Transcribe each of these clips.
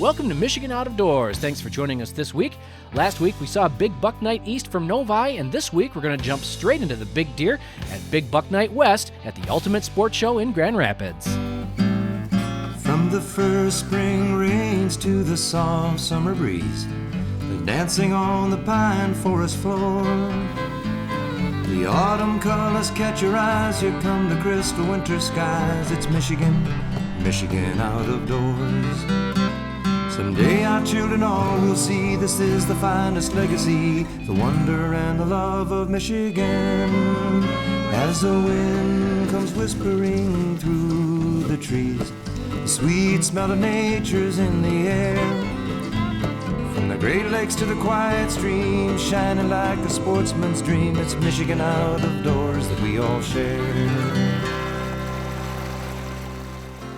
Welcome to Michigan Out of Doors. Thanks for joining us this week. Last week we saw Big Buck Night East from Novi, and this week we're going to jump straight into the Big Deer at Big Buck Night West at the Ultimate Sports Show in Grand Rapids. From the first spring rains to the soft summer breeze, they're dancing on the pine forest floor. The autumn colors catch your eyes, here come the crystal winter skies. It's Michigan, Michigan out of doors. Someday our children all will see this is the finest legacy, the wonder and the love of Michigan. As the wind comes whispering through the trees, the sweet smell of nature's in the air. From the Great Lakes to the quiet stream, shining like a sportsman's dream, it's Michigan out of doors that we all share.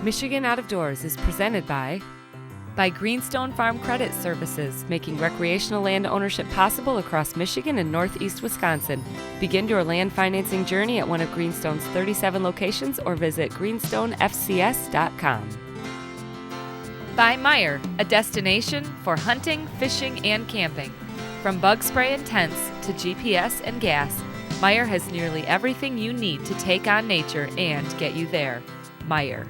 Michigan Out of Doors is presented by GreenStone Farm Credit Services, making recreational land ownership possible across Michigan and northeast Wisconsin. Begin your land financing journey at one of GreenStone's 37 locations or visit greenstonefcs.com. By Meijer, a destination for hunting, fishing, and camping. From bug spray and tents to GPS and gas, Meijer has nearly everything you need to take on nature and get you there. Meijer.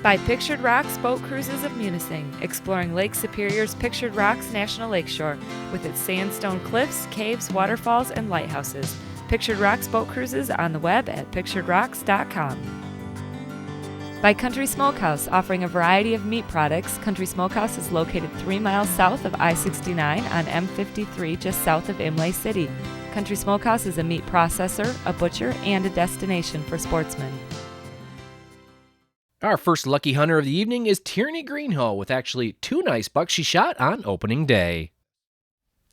By Pictured Rocks Boat Cruises of Munising, exploring Lake Superior's Pictured Rocks National Lakeshore with its sandstone cliffs, caves, waterfalls, and lighthouses. Pictured Rocks Boat Cruises on the web at picturedrocks.com. By Country Smokehouse, offering a variety of meat products. Country Smokehouse is located 3 miles south of I-69 on M53 just south of Imlay City. Country Smokehouse is a meat processor, a butcher, and a destination for sportsmen. Our first lucky hunter of the evening is Tierney Greenhill with actually 2 nice bucks she shot on opening day.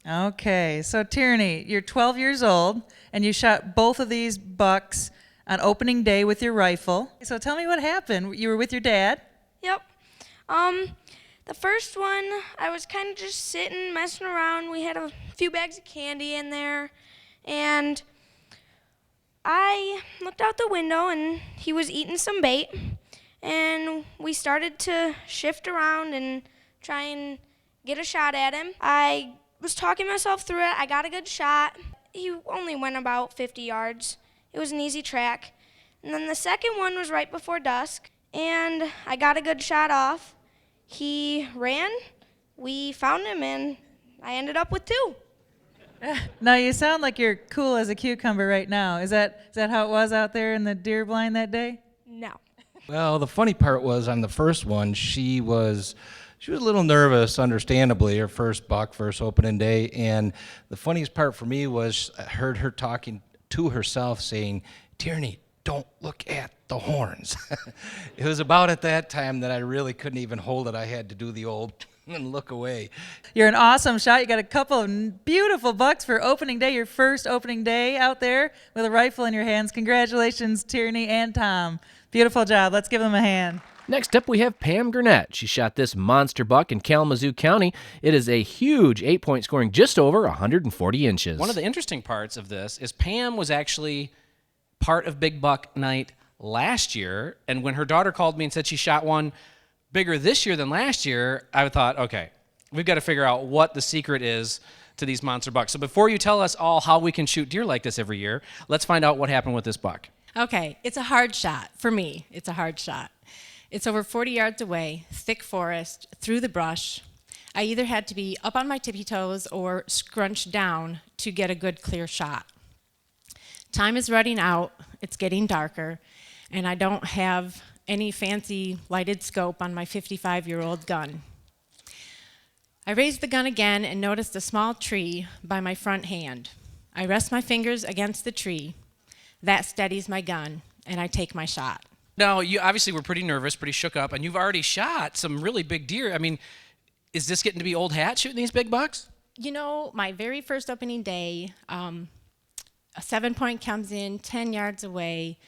Okay, so Tierney, you're 12 years old, and you shot both of these bucks on opening day with your rifle. So tell me what happened. You were with your dad? Yep. The first one, I was kind of just sitting, messing around. We had a few bags of candy in there, and I looked out the window, and he was eating some bait. And we started to shift around and try and get a shot at him. I was talking myself through it. I got a good shot. He only went about 50 yards. It was an easy track. And then the second one was right before dusk, and I got a good shot off. He ran. We found him, and I ended up with 2. Now, you sound like you're cool as a cucumber right now. Is that how it was out there in the deer blind that day? No. Well, the funny part was on the first one, she was a little nervous, understandably, her first buck, first opening day. And the funniest part for me was I heard her talking to herself saying, "Tierney, don't look at the horns." It was about at that time that I really couldn't even hold it. I had to do the old and look away. You're an awesome shot. You got a couple of beautiful bucks for opening day, your first opening day out there with a rifle in your hands. Congratulations, Tierney and Tom. Beautiful job. Let's give them a hand. Next up, we have Pam Gurnett. She shot this monster buck in Kalamazoo County. It is a huge 8-point scoring just over 140 inches. One of the interesting parts of this is Pam was actually part of Big Buck Night last year, and when her daughter called me and said she shot one bigger this year than last year, I thought, okay, we've got to figure out what the secret is to these monster bucks. So before you tell us all how we can shoot deer like this every year, let's find out what happened with this buck. Okay, it's a hard shot. For me, it's a hard shot. It's over 40 yards away, thick forest, through the brush. I either had to be up on my tippy toes or scrunched down to get a good clear shot. Time is running out, it's getting darker, and I don't have any fancy lighted scope on my 55-year-old gun. I raised the gun again and noticed a small tree by my front hand. I rest my fingers against the tree. That steadies my gun, and I take my shot. Now, you obviously were pretty nervous, pretty shook up, and you've already shot some really big deer. I mean, is this getting to be old hat shooting these big bucks? You know, my very first opening day, a 7-point comes in 10 yards away.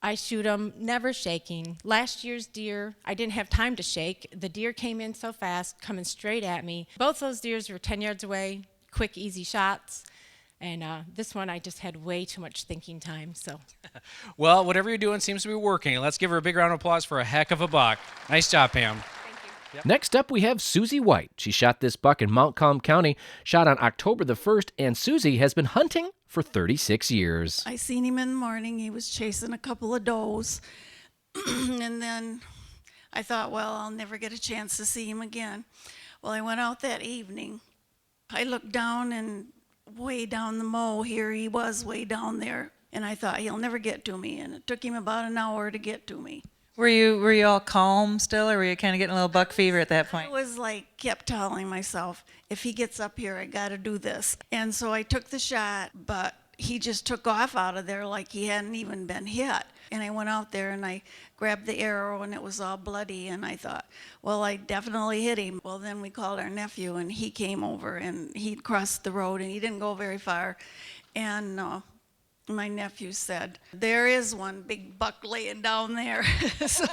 I shoot them, never shaking. Last year's deer, I didn't have time to shake. The deer came in so fast, coming straight at me. Both those deers were 10 yards away, quick, easy shots. And this one, I just had way too much thinking time. So, Well, whatever you're doing seems to be working. Let's give her a big round of applause for a heck of a buck. Nice job, Pam. Next up, we have Susie White. She shot this buck in Montcalm County, shot on October the 1st, and Susie has been hunting for 36 years. I seen him in the morning. He was chasing a couple of does. And then I thought, well, I'll never get a chance to see him again. Well, I went out that evening. I looked down, and way down the mow, here he was way down there. And I thought, he'll never get to me. And it took him about an hour to get to me. Were you all calm still, or were you kind of getting a little buck fever at that point? I was like, kept telling myself, if he gets up here, I got to do this. And so I took the shot, but he just took off out of there like he hadn't even been hit. And I went out there and I grabbed the arrow, and it was all bloody. And I thought, well, I definitely hit him. Well, then we called our nephew, and he came over, and he'd crossed the road, and he didn't go very far. And my nephew said, there is one big buck laying down there. So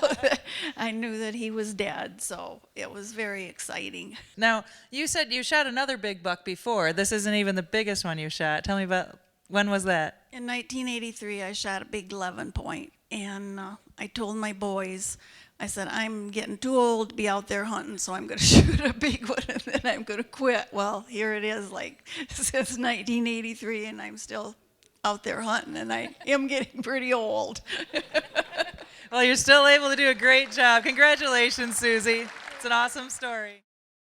I knew that he was dead. So it was very exciting. Now, you said you shot another big buck before. This isn't even the biggest one you shot. Tell me about, when was that? In 1983, I shot a big 11 point. And I told my boys, I said, I'm getting too old to be out there hunting, so I'm going to shoot a big one, and then I'm going to quit. Well, here it is, like, since 1983, and I'm still out there hunting, and I am getting pretty old. Well, you're still able to do a great job. Congratulations, Susie. It's an awesome story.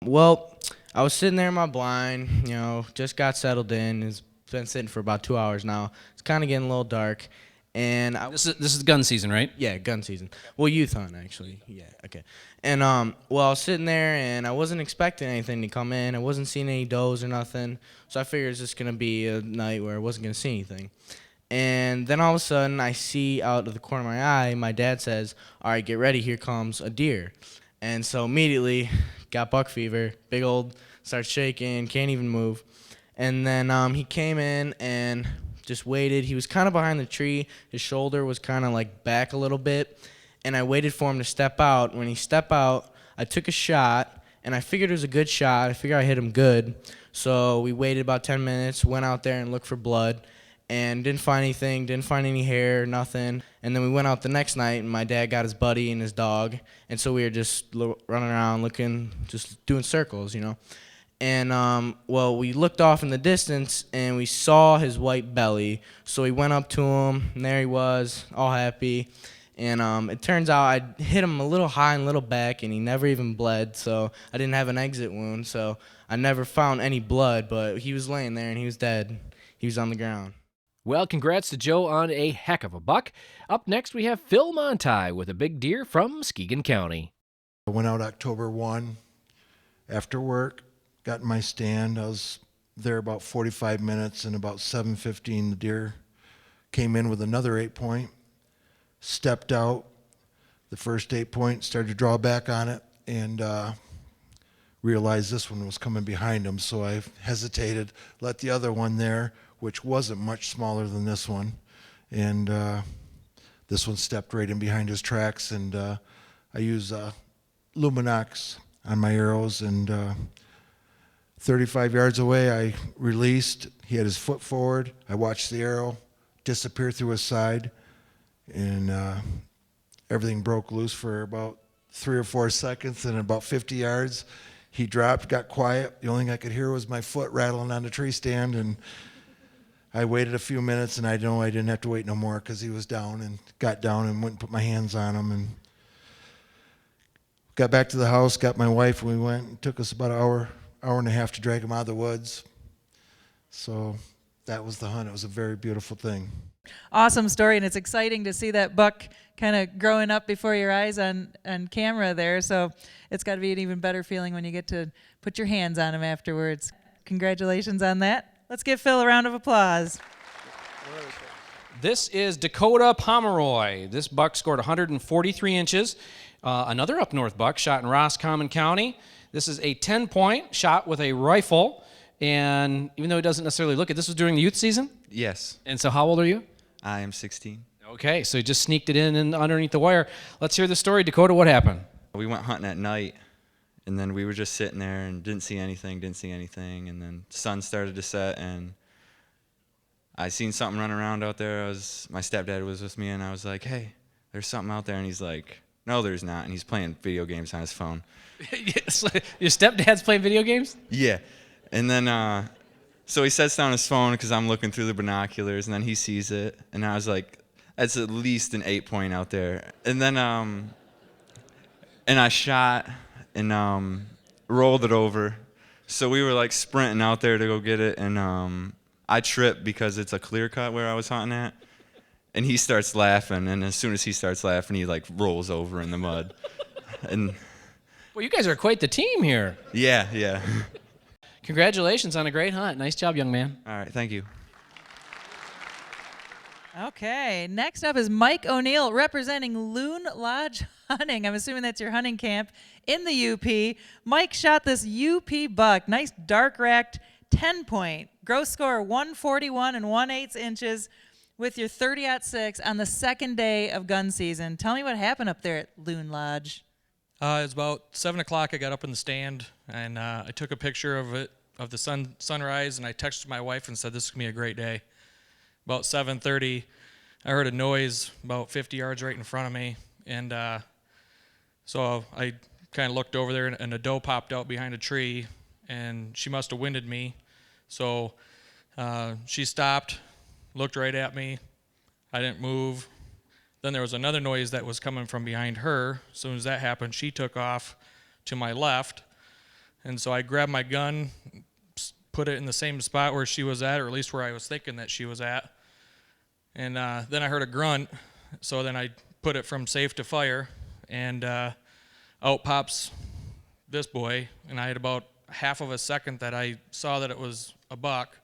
Well, I was sitting there in my blind, just got settled in. It's been sitting for about 2 hours now. It's kind of getting a little dark. And This is gun season, right? yeah, gun season. Well, youth hunt, actually. Yeah, okay. And, I was sitting there, and I wasn't expecting anything to come in. I wasn't seeing any does or nothing. So I figured it's just going to be a night where I wasn't going to see anything. And then all of a sudden, I see out of the corner of my eye, my dad says, all right, get ready, here comes a deer. And so immediately, got buck fever, big old, starts shaking, can't even move. And then he came in and just waited. He was kind of behind the tree. His shoulder was kind of like back a little bit. And I waited for him to step out. When he stepped out, I took a shot, and I figured it was a good shot. I figured I hit him good. So we waited about 10 minutes, went out there and looked for blood, and didn't find anything, didn't find any hair, nothing. And then we went out the next night, and my dad got his buddy and his dog. And so we were just running around looking, just doing circles, And, we looked off in the distance, and we saw his white belly. So we went up to him, and there he was, all happy. And it turns out I hit him a little high and a little back, and he never even bled. So I didn't have an exit wound, so I never found any blood. But he was laying there, and he was dead. He was on the ground. Well, congrats to Joe on a heck of a buck. Up next, we have Phil Monti with a big deer from Muskegon County. I went out October 1 after work. Got in my stand. I was there about 45 minutes, and about 7:15 the deer came in with another 8 point, stepped out. The first 8 point, started to draw back on it, and realized this one was coming behind him, so I hesitated, let the other one there, which wasn't much smaller than this one, and this one stepped right in behind his tracks, and I use Luminox on my arrows, and 35 yards away, I released. He had his foot forward. I watched the arrow disappear through his side, and everything broke loose for about 3 or 4 seconds, and about 50 yards, he dropped, got quiet. The only thing I could hear was my foot rattling on the tree stand, and I waited a few minutes, and I know I didn't have to wait no more because he was down, and got down and went and put my hands on him, and got back to the house, got my wife, and we went. It took us about an hour and a half to drag him out of the woods. So that was the hunt. It was a very beautiful thing. Awesome story, and it's exciting to see that buck kind of growing up before your eyes on camera there. So it's got to be an even better feeling when you get to put your hands on him afterwards. Congratulations on that. Let's give Phil a round of applause. This is Dakota Pomeroy. This buck scored 143 inches. Another up north buck shot in Roscommon County. This is a 10-point shot with a rifle, and even though it doesn't necessarily look it, this was during the youth season? Yes. And so how old are you? I am 16. Okay, so you just sneaked it in and underneath the wire. Let's hear the story. Dakota, what happened? We went hunting at night, and then we were just sitting there and didn't see anything, and then the sun started to set, and I seen something running around out there. My stepdad was with me, and I was like, hey, there's something out there. And he's like, no, there's not. And he's playing video games on his phone. Yes. Your stepdad's playing video games? Yeah. And then, so he sets down his phone because I'm looking through the binoculars, and then he sees it. And I was like, that's at least an 8-point out there. And then, and I shot and rolled it over. So we were like sprinting out there to go get it, and I tripped because it's a clear cut where I was hunting at. And he starts laughing, and as soon as he starts laughing, he like rolls over in the mud. And well, you guys are quite the team here. yeah. Congratulations on a great hunt. Nice job, young man. All right, thank you. Okay, next up is Mike O'Neill representing Loon Lodge Hunting. I'm assuming that's your hunting camp in the UP. Mike shot this UP buck, nice dark racked 10-point, gross score 141 and 1/8 inches with your 30-06 on the second day of gun season. Tell me what happened up there at Loon Lodge. It was about 7 o'clock. I got up in the stand, and I took a picture of it, of the sunrise, and I texted my wife and said, this is going to be a great day. About 7:30, I heard a noise about 50 yards right in front of me, and so I kind of looked over there, and a doe popped out behind a tree, and she must have winded me. So she stopped, looked right at me. I didn't move. Then there was another noise that was coming from behind her. As soon as that happened, she took off to my left, and so I grabbed my gun, put it in the same spot where she was at, or at least where I was thinking that she was at. And then I heard a grunt, so then I put it from safe to fire, and out pops this boy, and I had about half of a second that I saw that it was a buck,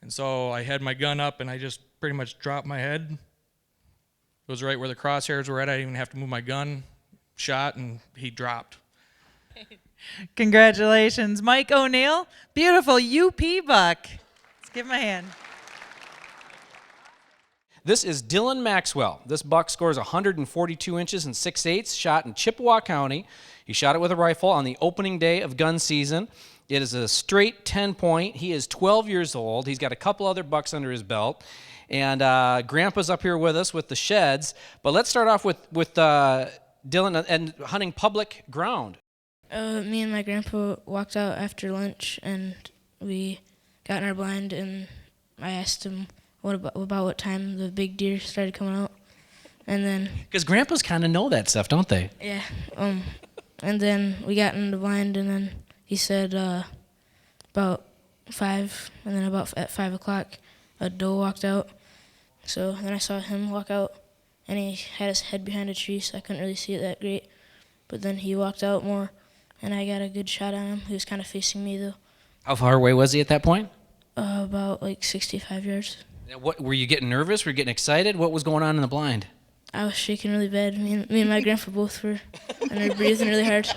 and so I had my gun up, and I just pretty much dropped my head. It was right where the crosshairs were at. I didn't even have to move my gun, shot, and he dropped. Congratulations, Mike O'Neill. Beautiful UP buck. Let's give him a hand. This is Dylan Maxwell. This buck scores 142 inches and 6/8, shot in Chippewa County. He shot it with a rifle on the opening day of gun season. It is a straight 10-point. He is 12 years old. He's got a couple other bucks under his belt. And Grandpa's up here with us with the sheds. But let's start off with Dylan and hunting public ground. Me and my grandpa walked out after lunch, and we got in our blind, and I asked him about what time the big deer started coming out, and then because grandpas kind of know that stuff, don't they? Yeah. And then we got in the blind, and then he said about 5, and then at 5 o'clock, a doe walked out. So then I saw him walk out, and he had his head behind a tree, so I couldn't really see it that great. But then he walked out more, and I got a good shot on him. He was kind of facing me, though. How far away was he at that point? About like 65 yards. What were you getting nervous? Were you getting excited? What was going on in the blind? I was shaking really bad. Me and my grandpa both were, and we were breathing really hard.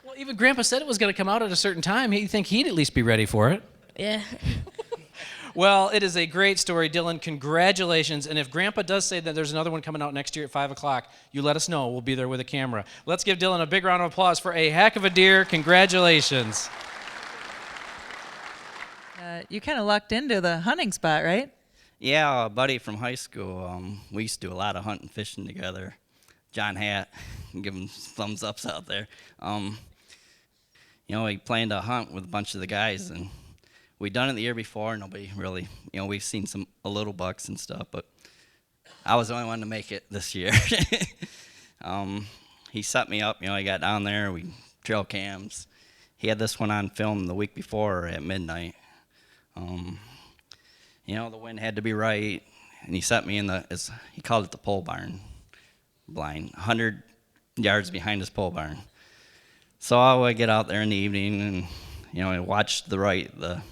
Well, even Grandpa said it was going to come out at a certain time. He'd think he'd at least be ready for it. Yeah. Well, it is a great story, Dylan. Congratulations. And if Grandpa does say that there's another one coming out next year at 5 o'clock, you let us know. We'll be there with a camera. Let's give Dylan a big round of applause for a heck of a deer. Congratulations. You kind of lucked into the hunting spot, right? Yeah, a buddy from high school. We used to do a lot of hunting, fishing together. John Hatt, give him thumbs ups out there. We planned to hunt with a bunch of the guys, and we'd done it the year before. Nobody really, we've seen a little bucks and stuff, but I was the only one to make it this year. He set me up. I got down there. We trail cams. He had this one on film the week before at midnight. The wind had to be right, and he set me in he called it the pole barn blind, 100 yards behind his pole barn. So I would get out there in the evening and, I watched the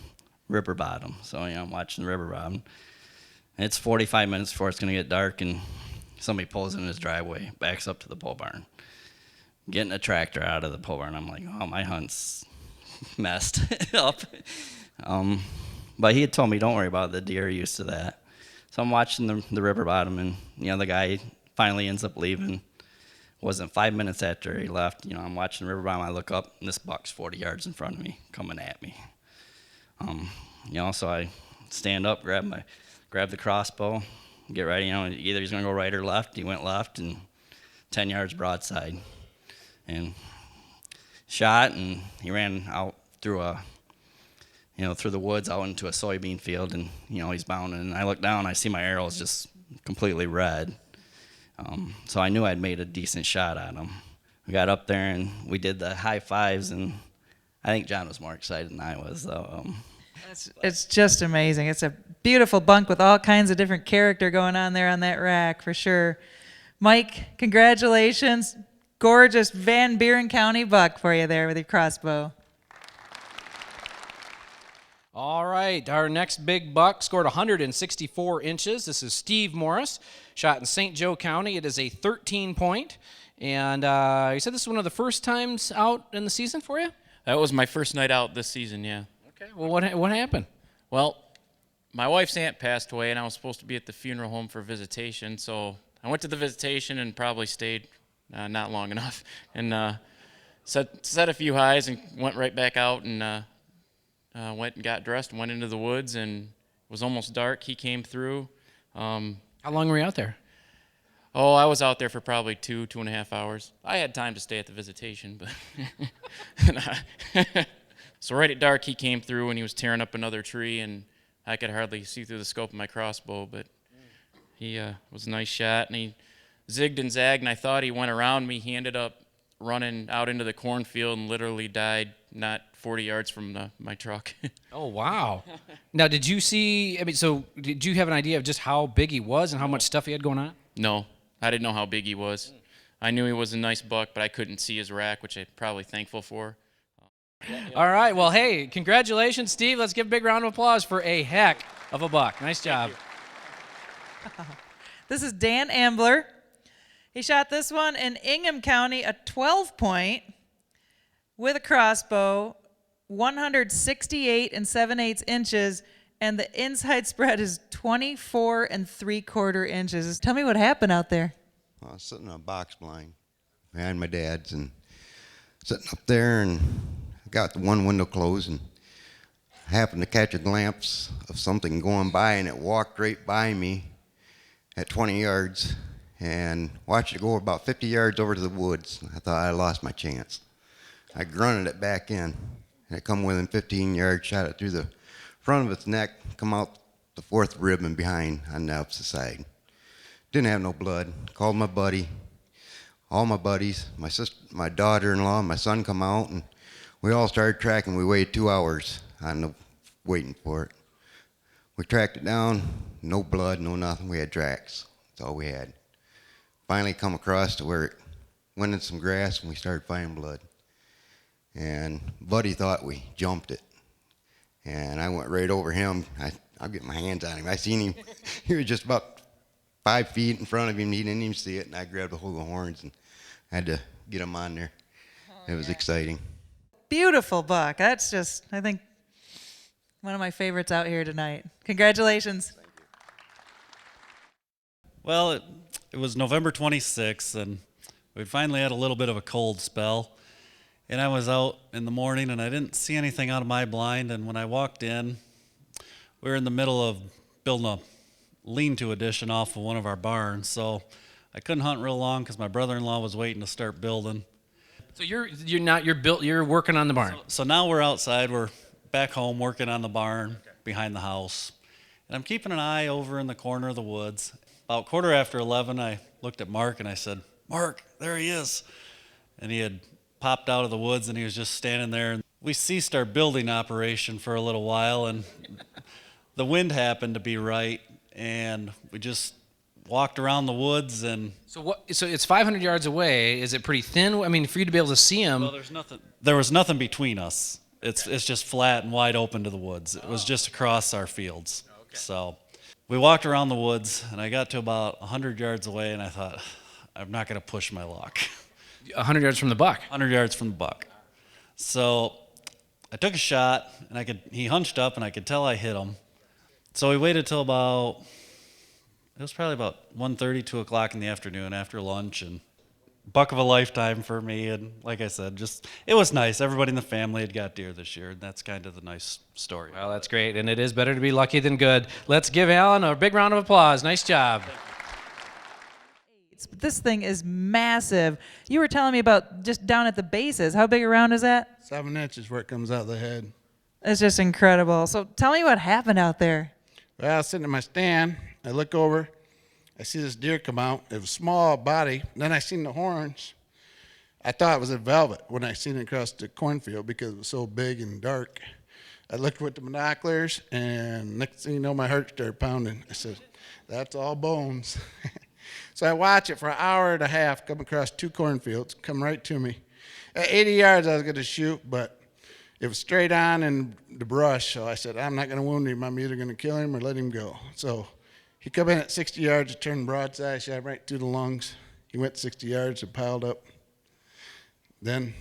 river bottom. So, I'm watching the river bottom. And it's 45 minutes before it's going to get dark, and somebody pulls in his driveway, backs up to the pole barn. Getting a tractor out of the pole barn, I'm like, oh, my hunt's messed up. But he had told me, don't worry about it, the deer are used to that. So I'm watching the river bottom, and, the guy finally ends up leaving. Wasn't 5 minutes after he left, I'm watching the river bottom, I look up, and this buck's 40 yards in front of me, coming at me. So I stand up, grab the crossbow, get ready. You know, either he's gonna go right or left. He went left, and 10 yards broadside, and shot, and he ran out through the woods out into a soybean field, and he's bounding. And I look down, I see my arrows just completely red. So I knew I'd made a decent shot at him. We got up there and we did the high fives, and I think John was more excited than I was, though. It's just amazing. It's a beautiful bunk with all kinds of different character going on there on that rack, for sure. Mike, congratulations. Gorgeous Van Buren County buck for you there with your crossbow. All right, our next big buck scored 164 inches. This is Steve Morris, shot in St. Joe County. It is a 13 point. And you said this is one of the first times out in the season for you? That was my first night out this season, yeah. Okay, well, what happened? Well, my wife's aunt passed away, and I was supposed to be at the funeral home for visitation, so I went to the visitation and probably stayed not long enough, and set a few highs and went right back out and went and got dressed and went into the woods, and it was almost dark. He came through. How long were you out there? Oh, I was out there for probably 2.5 hours. I had time to stay at the visitation, but so right at dark he came through, and he was tearing up another tree, and I could hardly see through the scope of my crossbow, but he was a nice shot, and he zigged and zagged, and I thought he went around me. He ended up running out into the cornfield and literally died not 40 yards from my truck. Oh, wow. Now, did you have an idea of just how big he was and how much stuff he had going on? No, I didn't know how big he was. I knew he was a nice buck, but I couldn't see his rack, which I'm probably thankful for. All right, well, hey, congratulations, Steve. Let's give a big round of applause for a heck of a buck. Nice job. This is Dan Ambler. He shot this one in Ingham County, a 12 point with a crossbow, 168 7/8 inches, and the inside spread is 24 3/4 inches. Tell me what happened out there. I was sitting on a box blind behind my dad's and sitting up there, and I got the one window closed and happened to catch a glimpse of something going by, and it walked right by me at 20 yards and watched it go about 50 yards over to the woods. I thought I lost my chance. I grunted it back in, and it come within 15 yards, shot it through the front of its neck, come out the fourth rib and behind on the opposite side. Didn't have no blood. Called my buddy, all my buddies, my sister, my daughter-in-law, my son come out, and we all started tracking. We waited 2 hours waiting for it. We tracked it down, no blood, no nothing. We had tracks. That's all we had. Finally come across to where it went in some grass, and we started finding blood. And Buddy thought we jumped it. And I went right over him. I'll get my hands on him. I seen him. He was just about 5 feet in front of him. He didn't even see it. And I grabbed a hold of the horns and had to get him on there. It was exciting. Beautiful buck. That's just, I think, one of my favorites out here tonight. Congratulations. Well, it was November 26th, and we finally had a little bit of a cold spell. And I was out in the morning, and I didn't see anything out of my blind. And when I walked in, we were in the middle of building a lean-to addition off of one of our barns. So I couldn't hunt real long because my brother-in-law was waiting to start building. So you're working on the barn. So now we're outside. We're back home working on the barn behind the house. And I'm keeping an eye over in the corner of the woods. About 11:15, I looked at Mark and I said, "Mark, there he is." And he had popped out of the woods and he was just standing there. We ceased our building operation for a little while, and the wind happened to be right, and we just walked around the woods. And So it's 500 yards away. Is it pretty thin? I mean, for you to be able to see him. Well, there was nothing between us. It's just flat and wide open to the woods. It was just across our fields. Okay. So we walked around the woods, and I got to about 100 yards away, and I thought, I'm not going to push my luck. 100 yards from the buck? 100 yards from the buck. So I took a shot, and he hunched up, and I could tell I hit him. So we waited till it was probably about 1:30, 2 o'clock in the afternoon after lunch, and buck of a lifetime for me. And like I said, just it was nice. Everybody in the family had got deer this year, and that's kind of the nice story. Well, that's great, and it is better to be lucky than good. Let's give Alan a big round of applause. Nice job. This thing is massive. You were telling me about just down at the bases. How big a round is that? 7 inches where it comes out of the head. It's just incredible. So tell me what happened out there. Well, I was sitting in my stand. I look over. I see this deer come out. It was small body. Then I seen the horns. I thought it was a velvet when I seen it across the cornfield because it was so big and dark. I looked with the binoculars, and next thing you know, my heart started pounding. I said, that's all bones. So I watch it for an hour and a half come across 2 cornfields, come right to me. At 80 yards, I was going to shoot, but it was straight on in the brush. So I said, I'm not going to wound him. I'm either going to kill him or let him go. So he come in at 60 yards, turned broadside, shot right through the lungs. He went 60 yards and piled up. Then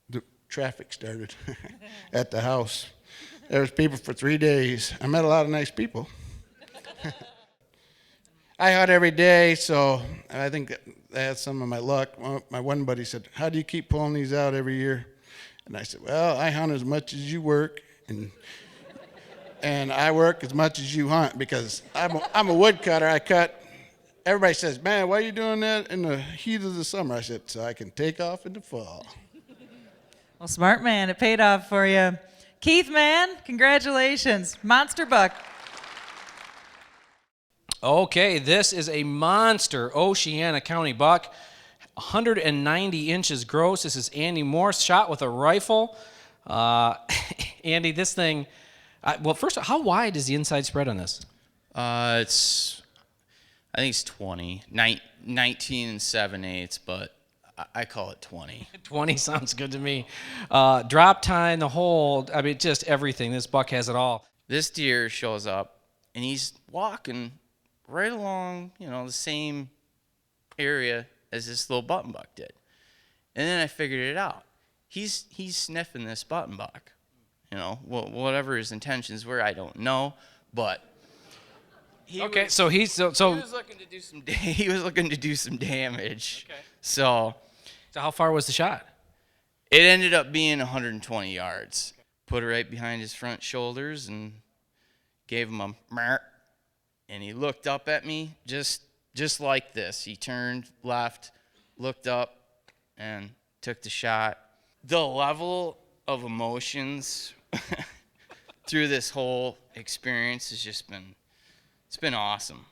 the traffic started at the house. There was people for 3 days. I met a lot of nice people. I hunt every day, so I think that's some of my luck. My one buddy said, how do you keep pulling these out every year? And I said, well, I hunt as much as you work, and I work as much as you hunt because I'm a woodcutter. I cut. Everybody says, man, why are you doing that in the heat of the summer? I said, so I can take off in the fall. Well, smart man. It paid off for you. Keith, man, congratulations. Monster buck. Okay, this is a monster Oceana County buck, 190 inches gross. This is Andy Morse, shot with a rifle. Andy, this thing, well, first, how wide is the inside spread on this? I think it's 20, 19 7/8, but I call it 20. 20 sounds good to me. Drop time, the hold, I mean, just everything. This buck has it all. This deer shows up, and he's walking right along, the same area as this little button buck did. And then I figured it out. He's sniffing this button buck. Whatever his intentions were, I don't know, but he was looking to do some he was looking to do some damage. Okay. So how far was the shot? It ended up being 120 yards. Okay. Put it right behind his front shoulders and gave him a merp. And he looked up at me just like this. He turned left, looked up, and took the shot. The level of emotions through this whole experience has just been awesome.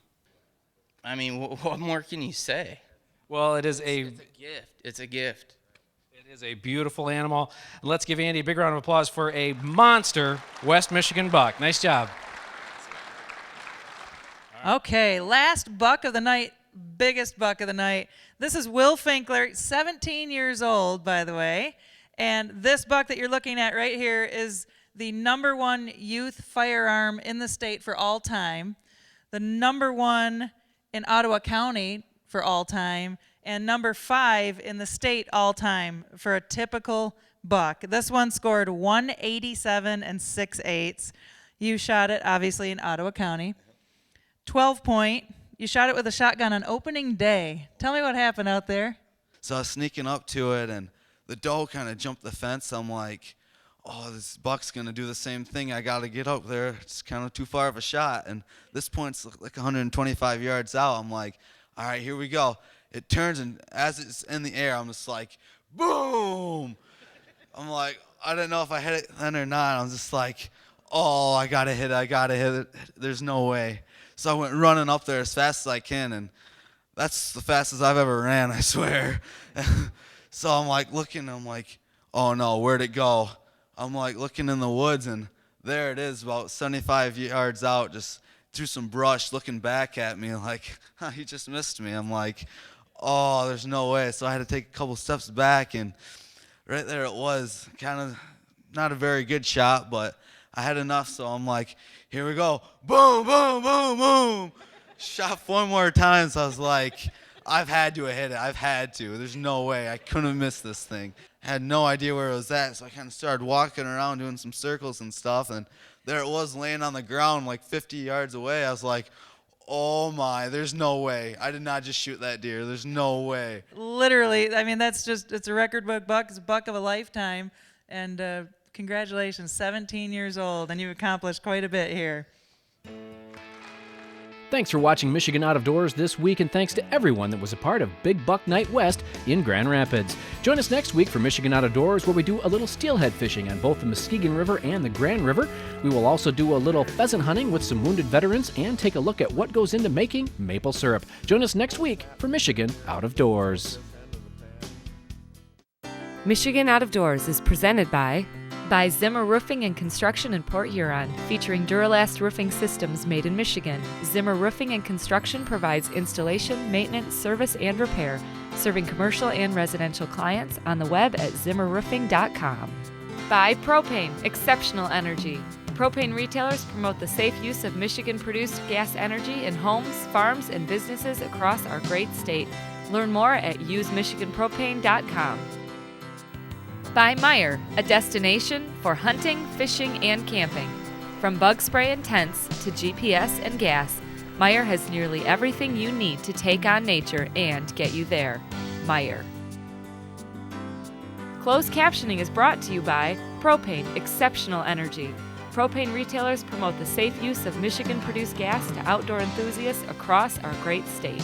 I mean, what more can you say? Well, it's a gift. It's a gift. It is a beautiful animal. Let's give Andy a big round of applause for a monster West Michigan buck. Nice job. Okay, last buck of the night, biggest buck of the night. This is Will Finkler, 17 years old, by the way. And this buck that you're looking at right here is the #1 youth firearm in the state for all time, the #1 in Ottawa County for all time, and #5 in the state all time for a typical buck. This one scored 187 6/8. You shot it, obviously, in Ottawa County. 12-point. You shot it with a shotgun on opening day. Tell me what happened out there. So I was sneaking up to it, and the doe kind of jumped the fence. I'm like, oh, this buck's going to do the same thing. I got to get up there. It's kind of too far of a shot. And this point's like 125 yards out. I'm like, all right, here we go. It turns, and as it's in the air, I'm just like, boom. I'm like, I didn't know if I hit it then or not. I'm just like, oh, I got to hit it. There's no way. So I went running up there as fast as I can, and that's the fastest I've ever ran, I swear. So I'm like looking, I'm like, oh no, where'd it go? I'm like looking in the woods, and there it is, about 75 yards out, just through some brush, looking back at me, like, he just missed me. I'm like, oh, there's no way. So I had to take a couple steps back, and right there it was, kind of not a very good shot, but I had enough, so I'm like, here we go. Boom, boom, boom, boom. Shot 4 more times. I was like, I've had to have hit it. I've had to. There's no way. I couldn't have missed this thing. I had no idea where it was at, so I kind of started walking around doing some circles and stuff, and there it was laying on the ground like 50 yards away. I was like, oh my, there's no way. I did not just shoot that deer. There's no way. Literally, I mean, it's a record book buck. It's a buck of a lifetime. And congratulations, 17 years old, and you've accomplished quite a bit here. Thanks for watching Michigan Out of Doors this week, and thanks to everyone that was a part of Big Buck Night West in Grand Rapids. Join us next week for Michigan Out of Doors, where we do a little steelhead fishing on both the Muskegon River and the Grand River. We will also do a little pheasant hunting with some wounded veterans and take a look at what goes into making maple syrup. Join us next week for Michigan Out of Doors. Michigan Out of Doors is presented by ZIMMER Roofing and Construction in Port Huron, featuring Duralast roofing systems made in Michigan. ZIMMER Roofing and Construction provides installation, maintenance, service, and repair, serving commercial and residential clients on the web at zimmerroofing.com. By Propane, exceptional energy. Propane retailers promote the safe use of Michigan-produced gas energy in homes, farms, and businesses across our great state. Learn more at usemichiganpropane.com. By Meijer, a destination for hunting, fishing, and camping. From bug spray and tents to GPS and gas, Meijer has nearly everything you need to take on nature and get you there. Meijer. Closed captioning is brought to you by Propane, exceptional energy. Propane retailers promote the safe use of Michigan-produced gas to outdoor enthusiasts across our great state.